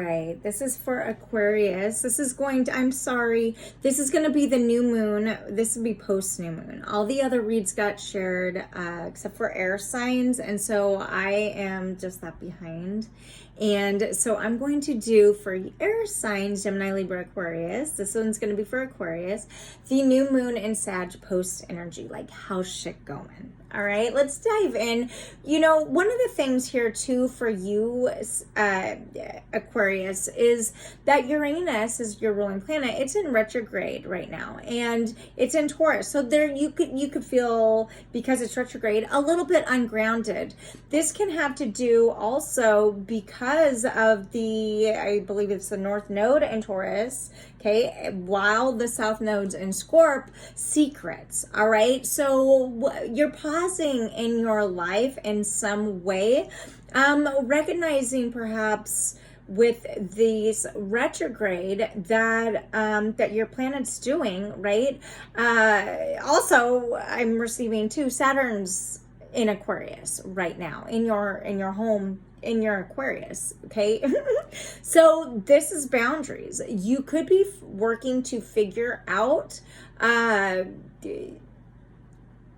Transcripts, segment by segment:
Right, this is for Aquarius. This is going to, I'm sorry, this is going to be the new moon. This will be post new moon. All the other reads got shared except for air signs, and so I am just that behind. And so I'm going to do for air signs, Gemini, Libra, Aquarius. This one's going to be for Aquarius. The new moon in Sag post energy, like how's shit going? All right, let's dive in. You know, one of the things here too for you, Aquarius, is that Uranus is your ruling planet. It's in retrograde right now, and it's in Taurus. So there, you could feel, because it's retrograde, a little bit ungrounded. This can have to do also because of the, I believe it's the North Node in Taurus. Okay, while the South Node's in Scorp, secrets. All right, so you're pausing in your life in some way, recognizing perhaps with these retrograde that that your planet's doing, right? Also, I'm receiving too, Saturn's in Aquarius right now in your home, in your Aquarius. Okay. So this is boundaries. You could be working to figure out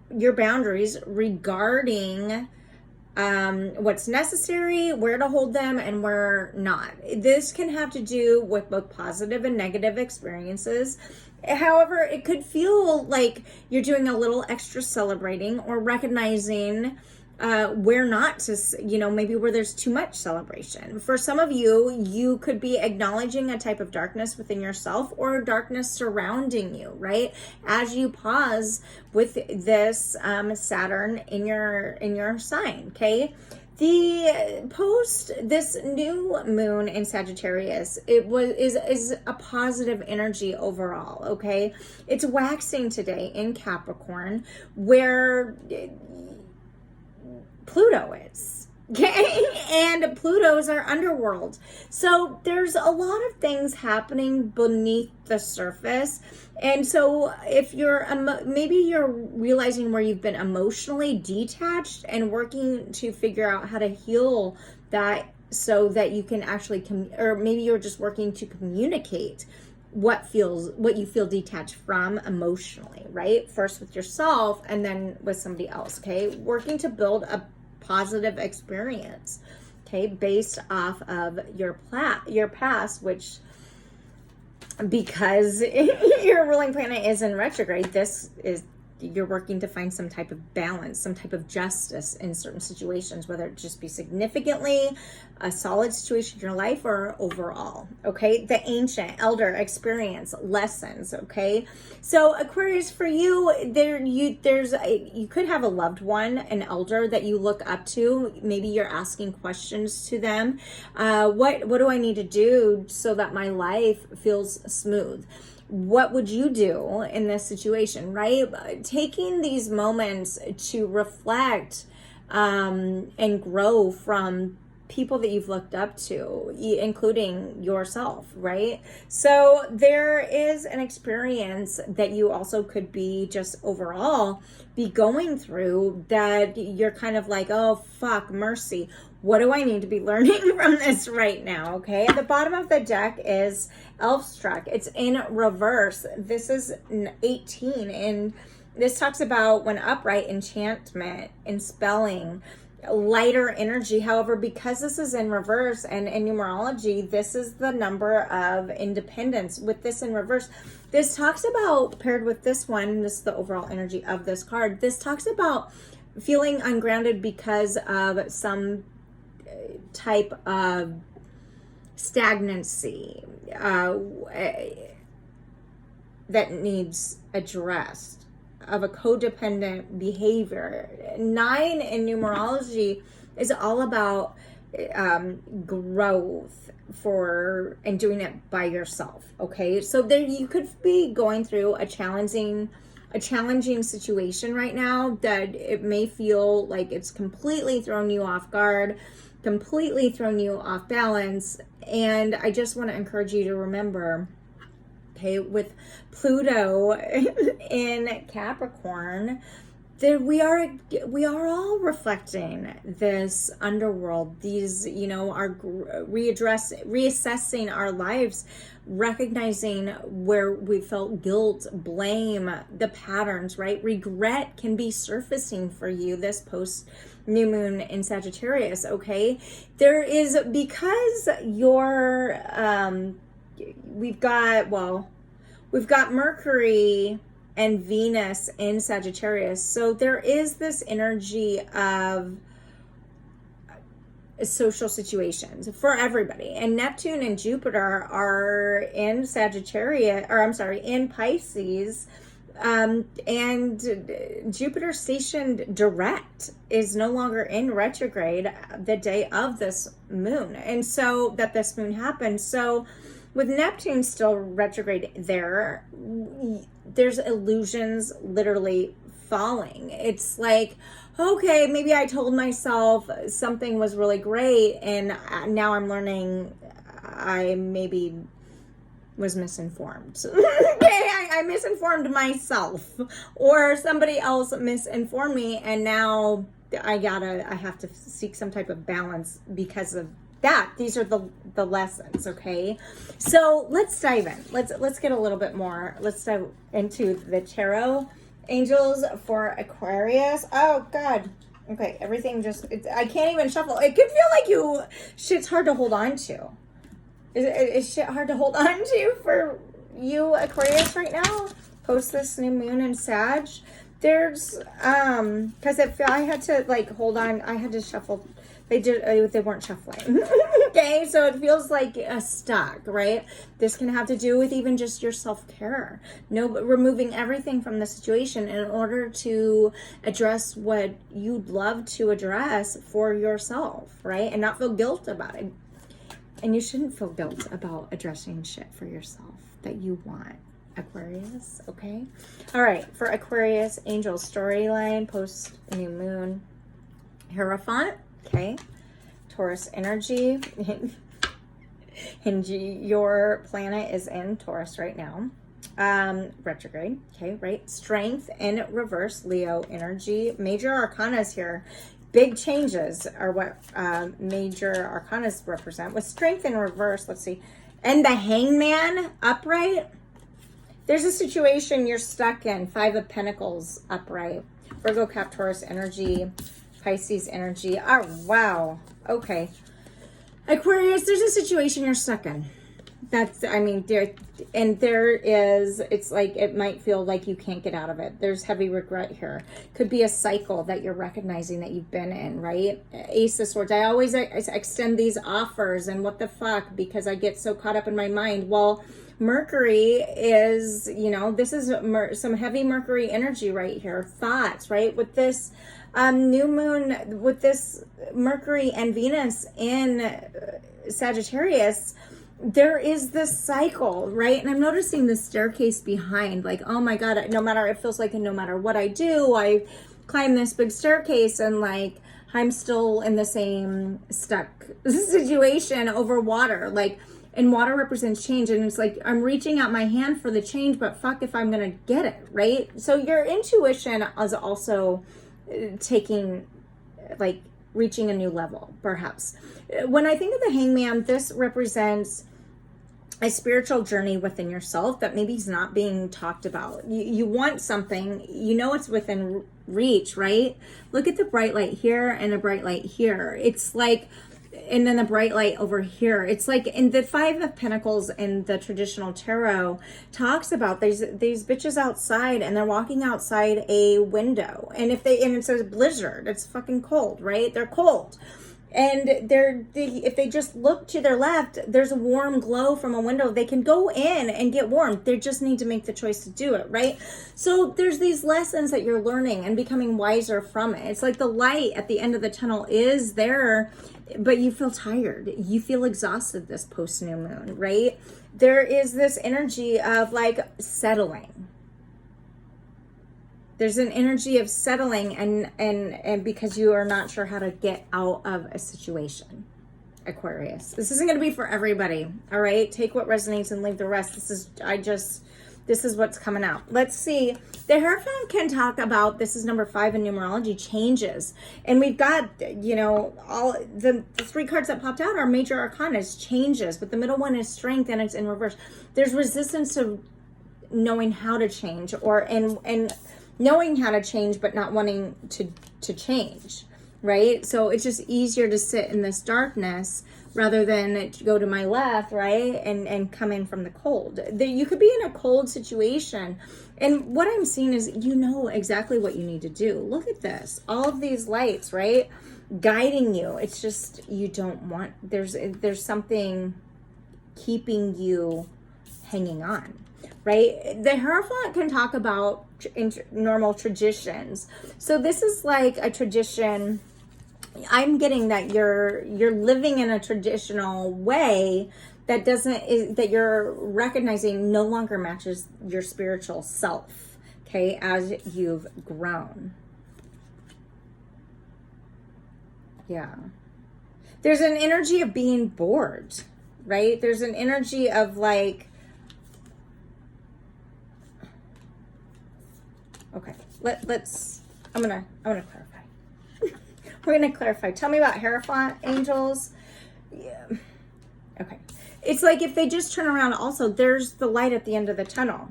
your boundaries regarding what's necessary, where to hold them, and where not. This can have to do with both positive and negative experiences. However, it could feel like you're doing a little extra celebrating or recognizing where not to, maybe where there's too much celebration. For some of you, you could be acknowledging a type of darkness within yourself or darkness surrounding you, right? As you pause with this Saturn in your sign, okay? The post this new moon in Sagittarius, is a positive energy overall, okay? It's waxing today in Capricorn, where Pluto is, okay? And Pluto's our underworld. So there's a lot of things happening beneath the surface. And so if you're, maybe you're realizing where you've been emotionally detached and working to figure out how to heal that so that you can actually, or maybe you're just working to communicate what you feel detached from emotionally, right? First with yourself and then with somebody else, okay? Working to build a positive experience, okay, based off of your past, which, because your ruling planet is in retrograde, you're working to find some type of balance, some type of justice in certain situations, whether it just be significantly a solid situation in your life or overall, okay? The ancient elder experience lessons, okay? So Aquarius, for you, you could have a loved one, an elder that you look up to. Maybe you're asking questions to them. What do I need to do so that my life feels smooth? What would you do in this situation, right? Taking these moments to reflect and grow from people that you've looked up to, including yourself, right? So there is an experience that you also could be just overall be going through that you're kind of like, oh, fuck, mercy. What do I need to be learning from this right now? Okay. At the bottom of the deck is Elf Struck. It's in reverse. This is 18. And this talks about when upright, enchantment and spelling, lighter energy. However, because this is in reverse and in numerology, this is the number of independence. With this in reverse, this talks about, paired with this one, this is the overall energy of this card. This talks about feeling ungrounded because of some type of stagnancy that needs addressed, of a codependent behavior. 9 in numerology is all about growth and doing it by yourself, okay? So there you could be going through a challenging situation right now that it may feel like it's completely thrown you off guard, completely thrown you off balance. And I just want to encourage you to remember, okay, with Pluto in Capricorn, we are all reflecting this underworld. These, you know, are reassessing our lives, recognizing where we felt guilt, blame, the patterns, right? Regret can be surfacing for you this post new moon in Sagittarius. Okay, there is, because we've got Mercury and Venus in Sagittarius. So there is this energy of social situations for everybody. And Neptune and Jupiter are in Sagittarius, or I'm sorry, in Pisces. And Jupiter stationed direct is no longer in retrograde the day of this moon. And so that this moon happened. So with Neptune still retrograde there's illusions literally falling. It's like, okay, maybe I told myself something was really great, and now I'm learning I maybe was misinformed. Okay, I misinformed myself, or somebody else misinformed me, and now I have to seek some type of balance because of that. These are the lessons. Okay, so let's dive in. Let's get a little bit more. Let's dive into the tarot angels for Aquarius. Oh God. Okay, everything I can't even shuffle. It could feel like shit's hard to hold on to. Is shit hard to hold on to for you, Aquarius, right now? Post this new moon in Sag. There's because I had to hold on. I had to shuffle. They weren't shuffling. Okay, so it feels like a stuck, right? This can have to do with even just your self-care. Removing everything from the situation in order to address what you'd love to address for yourself, right? And not feel guilt about it. And you shouldn't feel guilt about addressing shit for yourself that you want, Aquarius, okay? All right, for Aquarius, angel storyline, post new moon, Hierophant. Okay, Taurus energy, and your planet is in Taurus right now, retrograde. Okay, right, strength in reverse, Leo energy. Major arcanas here, big changes are what major arcanas represent. With strength in reverse, let's see, and the Hangman upright. There's a situation you're stuck in. 5 of Pentacles upright, Virgo, Cap, Taurus energy. Pisces energy. Oh, wow. Okay. Aquarius, there's a situation you're stuck in. It's like, it might feel like you can't get out of it. There's heavy regret here. Could be a cycle that you're recognizing that you've been in, right? Ace of Swords. I always extend these offers, and what the fuck, because I get so caught up in my mind. Well, Mercury is, this is some heavy Mercury energy right here. Thoughts, right? With this new moon, with this Mercury and Venus in Sagittarius, there is this cycle, right? And I'm noticing the staircase behind, like, oh my God, it feels like no matter what I do, I climb this big staircase and I'm still in the same stuck situation over water. And water represents change, and it's like I'm reaching out my hand for the change, but fuck if I'm gonna get it, right? So your intuition is also reaching a new level, perhaps. When I think of the Hangman, this represents a spiritual journey within yourself that maybe is not being talked about. You want something, it's within reach, right? Look at the bright light here and the bright light here. It's like, and then the bright light over here. It's like in the 5 of Pentacles in the traditional tarot talks about these bitches outside, and they're walking outside a window. And it's a blizzard, it's fucking cold, right? They're cold. And if they just look to their left, there's a warm glow from a window. They can go in and get warm. They just need to make the choice to do it, right? So there's these lessons that you're learning and becoming wiser from it. It's like the light at the end of the tunnel is there, but you feel tired. You feel exhausted this post new moon, right? There is this energy of settling. There's an energy of settling and because you are not sure how to get out of a situation, Aquarius. This isn't going to be for everybody, all right? Take what resonates and leave the rest. This is what's coming out. Let's see. The Hierophant can talk about, this is number 5 in numerology, changes. And we've got, you know, all the 3 cards that popped out are major arcana, is changes. But the middle one is strength, and it's in reverse. There's resistance to knowing how to change, or and knowing how to change but not wanting to change, right? So it's just easier to sit in this darkness rather than go to my left, right, and come in from the cold. You could be in a cold situation, and what I'm seeing is you know exactly what you need to do. Look at this, all of these lights, right, guiding you. It's just you don't want, there's something keeping you hanging on, right? The Hierophant can talk about normal traditions. So this is like a tradition. I'm getting that you're living in a traditional way that that you're recognizing no longer matches your spiritual self, okay, as you've grown. Yeah. There's an energy of being bored, right? There's an energy of like, okay, let's, I'm gonna clarify. We're going to clarify. Tell me about Hierophant angels. Yeah. Okay. It's like if they just turn around also, there's the light at the end of the tunnel.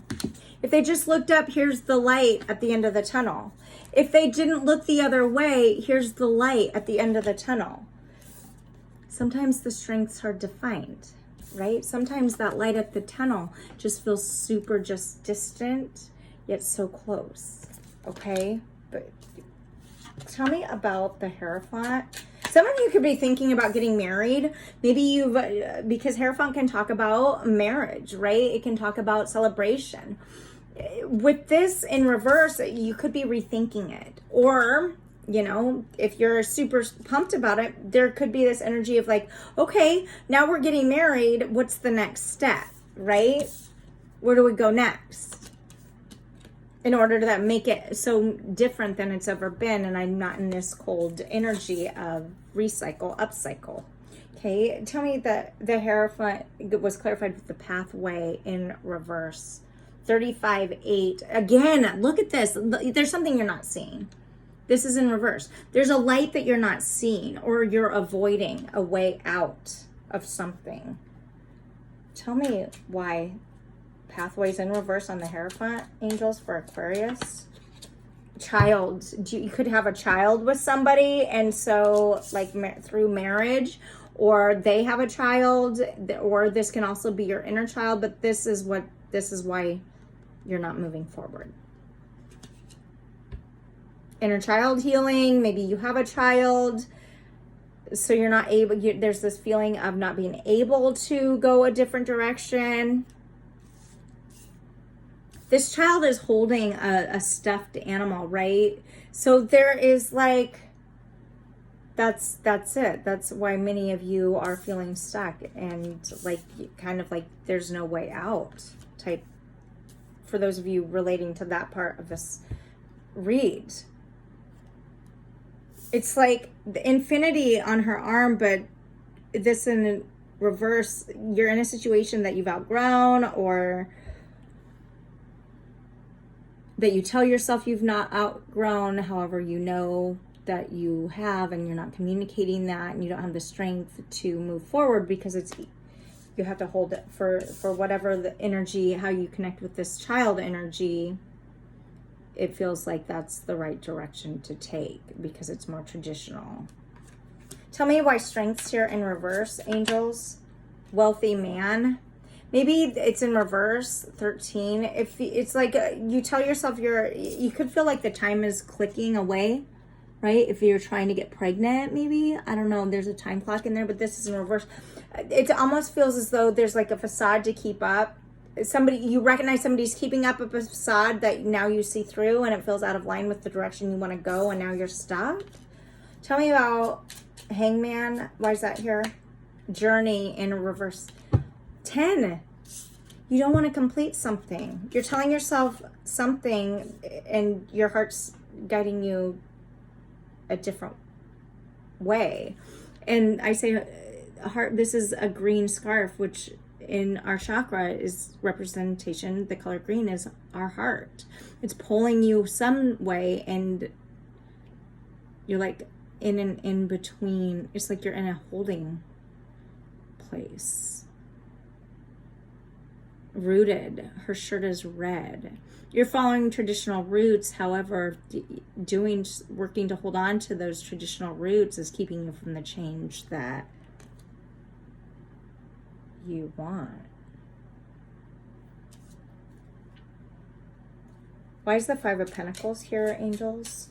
If they just looked up, here's the light at the end of the tunnel. If they didn't look the other way, here's the light at the end of the tunnel. Sometimes the strengths are defined, right? Sometimes that light at the tunnel just feels super just distant, yet so close, okay? But tell me about the Hierophant. Some of you could be thinking about getting married. Maybe because Hierophant can talk about marriage, right? It can talk about celebration. With this in reverse, you could be rethinking it. Or, you know, if you're super pumped about it, there could be this energy of like, okay, now we're getting married. What's the next step, right? Where do we go next? In order to make it so different than it's ever been, and I'm not in this cold energy of recycle, upcycle. Okay, tell me that the Hierophant was clarified with the pathway in reverse. 35-8. Again, look at this. There's something you're not seeing. This is in reverse. There's a light that you're not seeing, or you're avoiding a way out of something. Tell me why. Pathways in reverse on the Hierophant angels for Aquarius. Child. You could have a child with somebody, and so like through marriage, or they have a child, or this can also be your inner child, but this is why you're not moving forward. Inner child healing. Maybe you have a child, so you're not able, there's this feeling of not being able to go a different direction. This child is holding a stuffed animal, right? So there is like, that's it. That's why many of you are feeling stuck and like, kind of like there's no way out type, for those of you relating to that part of this read. It's like the infinity on her arm, but this in reverse, you're in a situation that you've outgrown, or that you tell yourself you've not outgrown, however you know that you have, and you're not communicating that, and you don't have the strength to move forward because you have to hold it for whatever the energy, how you connect with this child energy. It feels like that's the right direction to take because it's more traditional. Tell me why strengths here in reverse, angels. Wealthy man. Maybe it's in reverse, 13. If it's like you tell yourself you could feel like the time is clicking away, right? If you're trying to get pregnant, maybe. I don't know. There's a time clock in there, but this is in reverse. It almost feels as though there's like a facade to keep up. You recognize somebody's keeping up a facade that now you see through, and it feels out of line with the direction you want to go, and now you're stuck. Tell me about Hangman. Why is that here? Journey in reverse. 10. You don't want to complete something. You're telling yourself something and your heart's guiding you a different way. And I say heart, this is a green scarf, which in our chakra is representation. The color green is our heart. It's pulling you some way, and you're like in an in-between. It's like you're in a holding place. Rooted. Her shirt is red. You're following traditional roots. However, working to hold on to those traditional roots is keeping you from the change that you want. Why is the Five of Pentacles here, angels?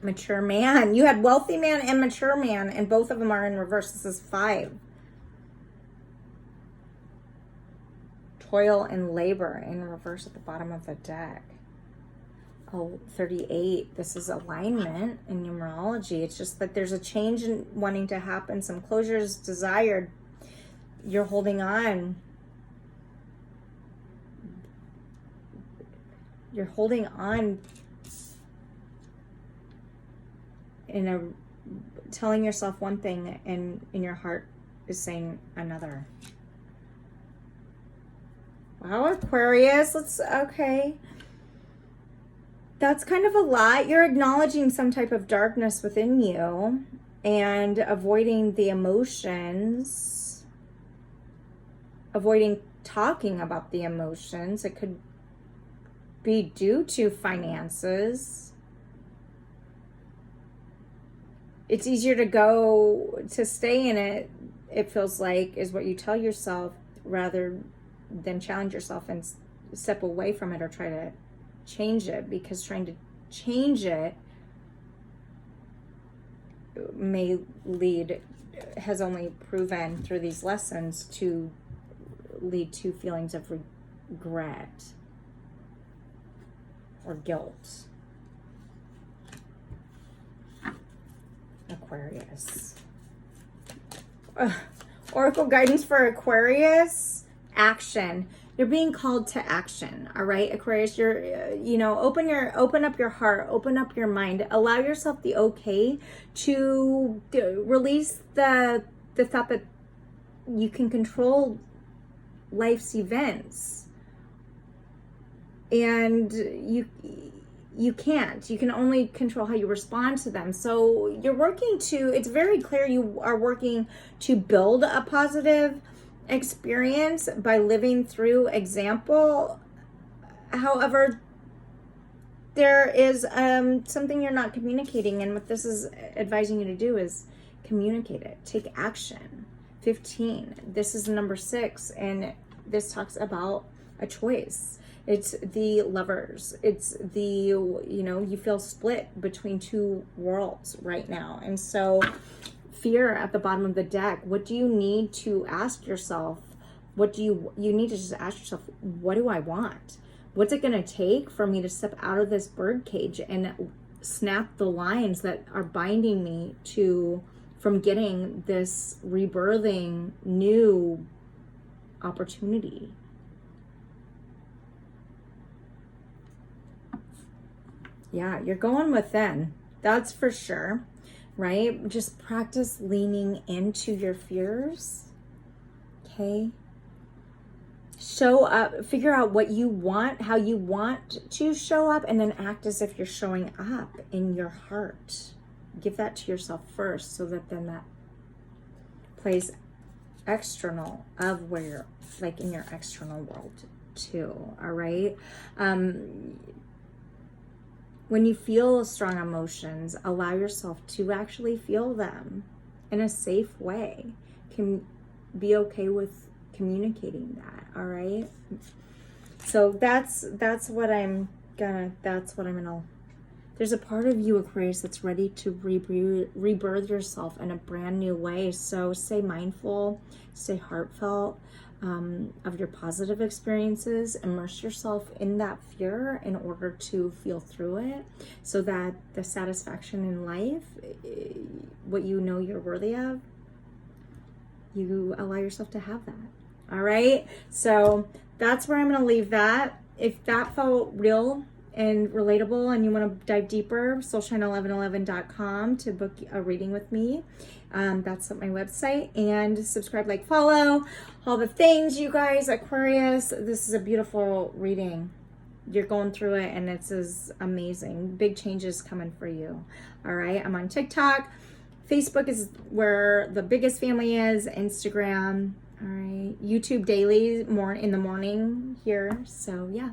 Mature man. You had wealthy man and mature man, and both of them are in reverse. This is 5. Toil and labor in reverse at the bottom of the deck. Oh, 38. This is alignment in numerology. It's just that there's a change in wanting to happen. Some closure is desired. You're holding on. You're holding on telling yourself one thing, and in your heart is saying another. Wow, Aquarius. Okay. That's kind of a lot. You're acknowledging some type of darkness within you and avoiding the emotions. Avoiding talking about the emotions. It could be due to finances. It's easier to stay in it, it feels like, is what you tell yourself, rather than challenge yourself and step away from it or try to change it, because trying to change it has only proven through these lessons to lead to feelings of regret or guilt. Aquarius. Oracle guidance for Aquarius. Action. You're being called to action. All right, Aquarius, you're, open up your heart, open up your mind, allow yourself the okay to release the thought that you can control life's events, and you can't. You can only control how you respond to them. So you're it's very clear you are working to build a positive experience by living through example. However, there is something you're not communicating, and what this is advising you to do is communicate it. Take action. 15. This is number 6, and this talks about a choice. It's the Lovers. It's you feel split between two worlds right now. And so fear at the bottom of the deck. What do you need to ask yourself? What do you need to just ask yourself, what do I want? What's it going to take for me to step out of this bird cage and snap the lines that are binding me from getting this rebirthing new opportunity? Yeah, you're going within. That's for sure, right? Just practice leaning into your fears, okay? Show up, figure out what you want, how you want to show up, and then act as if you're showing up in your heart. Give that to yourself first, so that then that plays external of where you're, like in your external world too, all right? When you feel strong emotions, allow yourself to actually feel them in a safe way. Can be okay with communicating that, all right? So that's what I'm gonna there's a part of you, Aquarius, that's ready to rebirth yourself in a brand new way. So stay mindful, stay heartfelt of your positive experiences. Immerse yourself in that fear in order to feel through it, so that the satisfaction in life, what you know you're worthy of, you allow yourself to have that. All right, so that's where I'm going to leave that. If that felt real and relatable and you want to dive deeper, soulshine1111.com to book a reading with me. That's my website. And subscribe, like, follow, all the things, you guys. Aquarius, this is a beautiful reading. You're going through it and it's amazing. Big changes coming for you. All right. I'm on TikTok. Facebook is where the biggest family is. Instagram. All right. YouTube daily, more in the morning here. So yeah.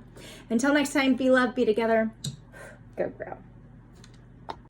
Until next time, be loved, be together. Go grow.